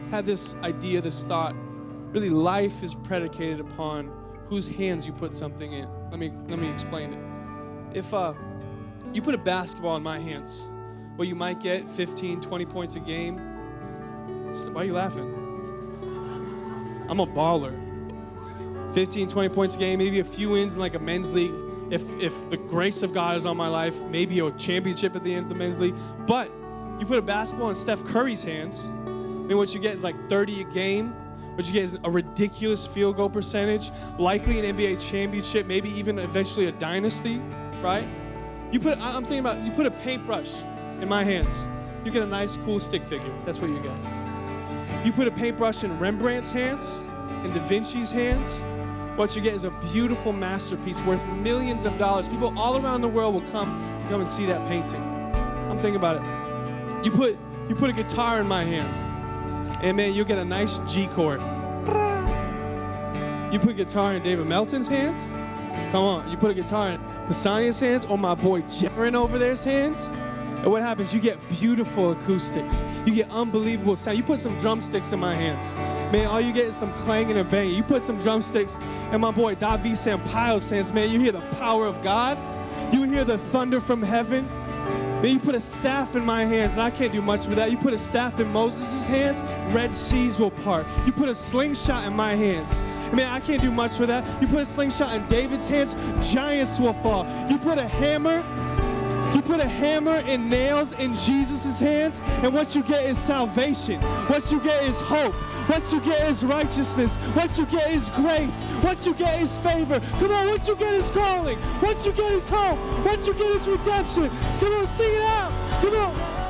had this idea, this thought. Really, life is predicated upon whose hands you put something in. Let me explain it. If you put a basketball in my hands, well, you might get 15, 20 points a game. Why are you laughing? I'm a baller. 15, 20 points a game, maybe a few wins in like a men's league. If the grace of God is on my life, maybe a championship at the end of the men's league. But you put a basketball in Steph Curry's hands, and what you get is like 30 a game. What you get is a ridiculous field goal percentage, likely an NBA championship, maybe even eventually a dynasty, right? I'm thinking about, you put a paintbrush in my hands, you get a nice, cool stick figure. That's what you get. You put a paintbrush in Rembrandt's hands, in Da Vinci's hands, what you get is a beautiful masterpiece worth millions of dollars. People all around the world will come and see that painting. I'm thinking about it. You put a guitar in my hands, and man, you'll get a nice G chord. You put a guitar in David Melton's hands, come on. You put a guitar in Pisania's hands, or my boy Jaron over there's hands, and what happens? You get beautiful acoustics. You get unbelievable sound. You put some drumsticks in my hands, man, all you get is some clanging and banging. You put some drumsticks in my boy David Sampaio's hands, man, you hear the power of God. You hear the thunder from heaven. Man, you put a staff in my hands, and I can't do much with that. You put a staff in Moses' hands, Red Seas will part. You put a slingshot in my hands. Man, I can't do much with that. You put a slingshot in David's hands, giants will fall. You put a hammer and nails in Jesus' hands, and what you get is salvation. What you get is hope. What you get is righteousness. What you get is grace. What you get is favor. Come on, what you get is calling. What you get is hope. What you get is redemption. Someone sing it out. Come on.